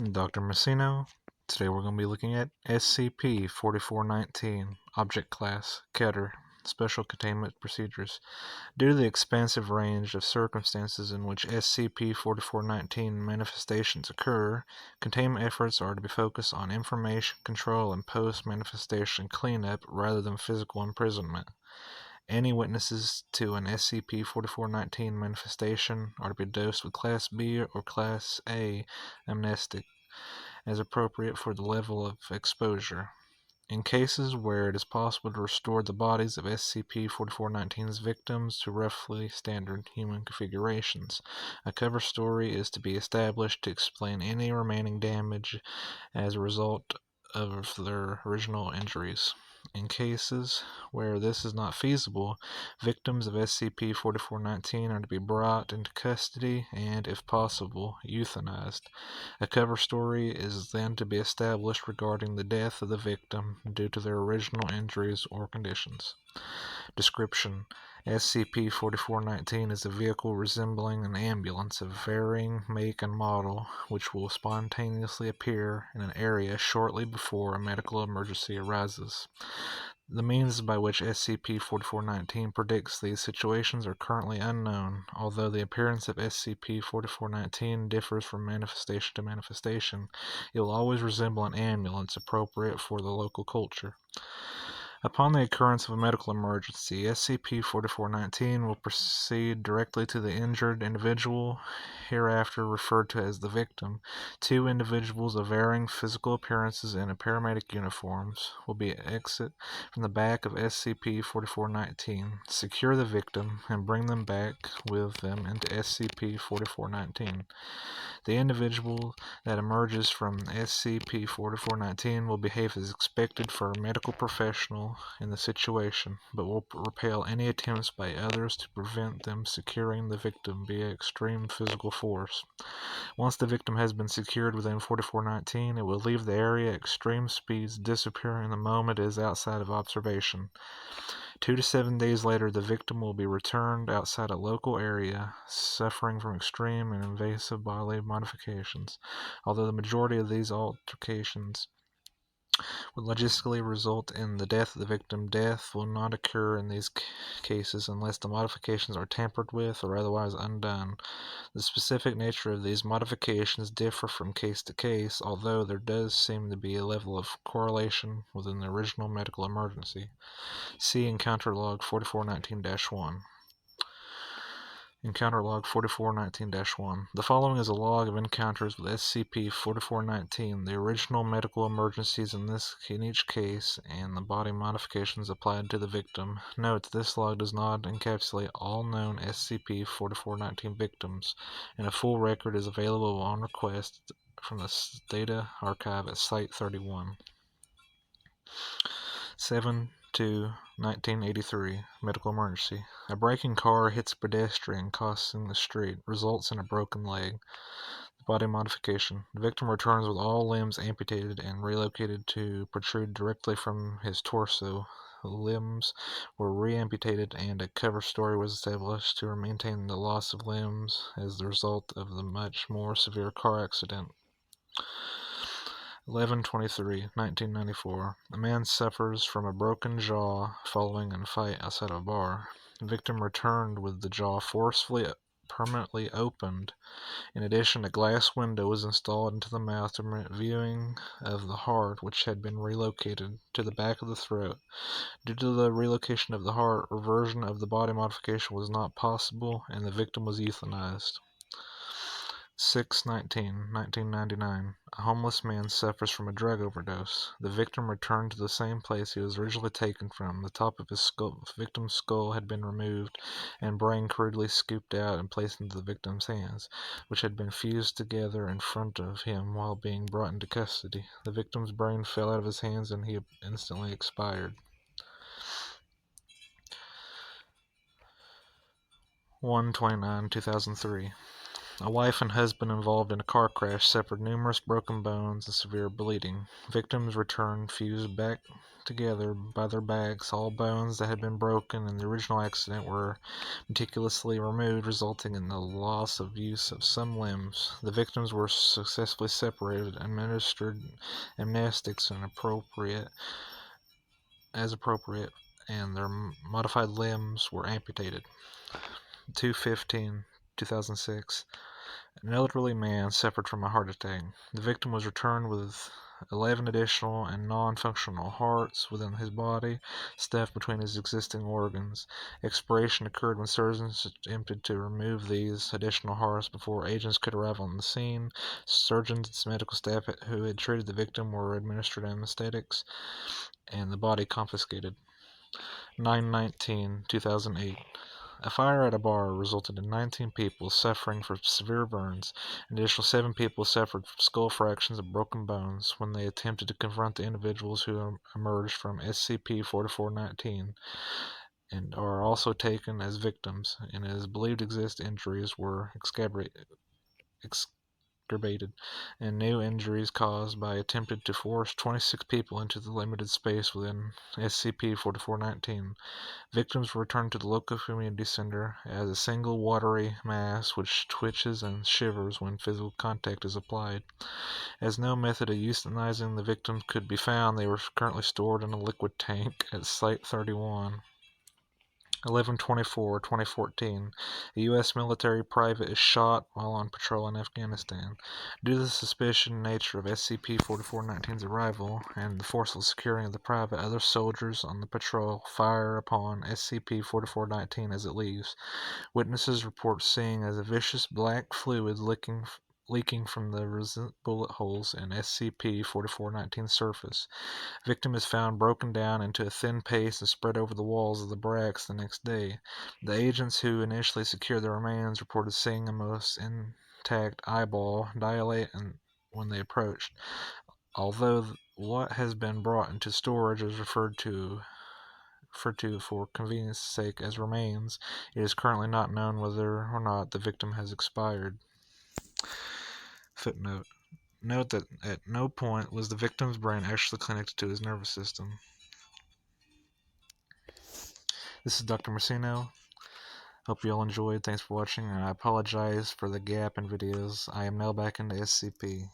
Dr. Macino. Today we're going to be looking at SCP-4419, Object Class, Keter, Special Containment Procedures. Due to the expansive range of circumstances in which SCP-4419 manifestations occur, containment efforts are to be focused on information control and post-manifestation cleanup rather than physical imprisonment. Any witnesses to an SCP-4419 manifestation are to be dosed with Class B or Class A amnestic, as appropriate for the level of exposure. In cases where it is possible to restore the bodies of SCP-4419's victims to roughly standard human configurations, a cover story is to be established to explain any remaining damage as a result of their original injuries. In cases where this is not feasible, victims of SCP-4419 are to be brought into custody and, if possible, euthanized. A cover story is then to be established regarding the death of the victim due to their original injuries or conditions. Description: SCP-4419 is a vehicle resembling an ambulance of varying make and model, which will spontaneously appear in an area shortly before a medical emergency arises. The means by which SCP-4419 predicts these situations are currently unknown. Although the appearance of SCP-4419 differs from manifestation to manifestation, it will always resemble an ambulance appropriate for the local culture. Upon the occurrence of a medical emergency, SCP-4419 will proceed directly to the injured individual, hereafter referred to as the victim. Two individuals of varying physical appearances in paramedic uniforms will be exit from the back of SCP-4419, secure the victim, and bring them back with them into SCP-4419. The individual that emerges from SCP-4419 will behave as expected for a medical professional in the situation, but will repel any attempts by others to prevent them securing the victim via extreme physical force. Once the victim has been secured within 4419, it will leave the area at extreme speeds, disappearing the moment it is outside of observation. 2 to 7 days later, the victim will be returned outside a local area, suffering from extreme and invasive bodily modifications. Although the majority of these alterations would logistically result in the death of the victim, death will not occur in these cases unless the modifications are tampered with or otherwise undone. The specific nature of these modifications differ from case to case, although there does seem to be a level of correlation within the original medical emergency. See Encounter Log 4419-1. Encounter Log 4419-1. The following is a log of encounters with SCP-4419, the original medical emergencies in each case, and the body modifications applied to the victim. Note that this log does not encapsulate all known SCP-4419 victims, and a full record is available on request from the Data Archive at Site 31. 7/2/1983. Medical emergency. A braking car hits a pedestrian crossing the street, results in a broken leg. Body modification. The victim returns with all limbs amputated and relocated to protrude directly from his torso. The limbs were re-amputated, and a cover story was established to maintain the loss of limbs as the result of the much more severe car accident. 11/23/1994. A man suffers from a broken jaw following a fight outside a bar. The victim returned with the jaw forcefully permanently opened. In addition, a glass window was installed into the mouth to permit viewing of the heart, which had been relocated to the back of the throat. Due to the relocation of the heart, reversion of the body modification was not possible, and the victim was euthanized. 6/19/1999. A homeless man suffers from a drug overdose. The victim returned to the same place he was originally taken from. The top of his victim's skull had been removed and brain crudely scooped out and placed into the victim's hands, which had been fused together in front of him while being brought into custody. The victim's brain fell out of his hands and he instantly expired. 1/29/2003. A wife and husband involved in a car crash suffered numerous broken bones and severe bleeding. Victims returned fused back together by their backs. All bones that had been broken in the original accident were meticulously removed, resulting in the loss of use of some limbs. The victims were successfully separated, administered amnestics as appropriate, and their modified limbs were amputated. 2/15/2006. An elderly man suffered from a heart attack. The victim was returned with 11 additional and non-functional hearts within his body, stuffed between his existing organs. Expiration occurred when surgeons attempted to remove these additional hearts before agents could arrive on the scene. Surgeons and medical staff who had treated the victim were administered anesthetics, and the body confiscated. 9/19/2008. A fire at a bar resulted in 19 people suffering from severe burns. An additional 7 people suffered from skull fractures and broken bones when they attempted to confront the individuals who emerged from SCP-4419 and are also taken as victims, and it is believed injuries were exacerbated and new injuries caused by attempted to force 26 people into the limited space within SCP-4419. Victims were returned to the local community center as a single watery mass which twitches and shivers when physical contact is applied. As no method of euthanizing the victims could be found, they were currently stored in a liquid tank at Site 31. 11/24/2014. A U.S. military private is shot while on patrol in Afghanistan. Due to the suspicious nature of SCP-4419's arrival and the forceful securing of the private, other soldiers on the patrol fire upon SCP-4419 as it leaves. Witnesses report seeing as a vicious black fluid leaking from the bullet holes in SCP-4419's surface. Victim is found broken down into a thin paste and spread over the walls of the barracks the next day. The agents who initially secured the remains reported seeing a most intact eyeball dilate when they approached. Although what has been brought into storage is referred to for convenience sake as remains, it is currently not known whether or not the victim has expired. Footnote. Note that at no point was the victim's brain actually connected to his nervous system. This is Dr. Macino. Hope you all enjoyed. Thanks for watching, and I apologize for the gap in videos. I am now back into SCP.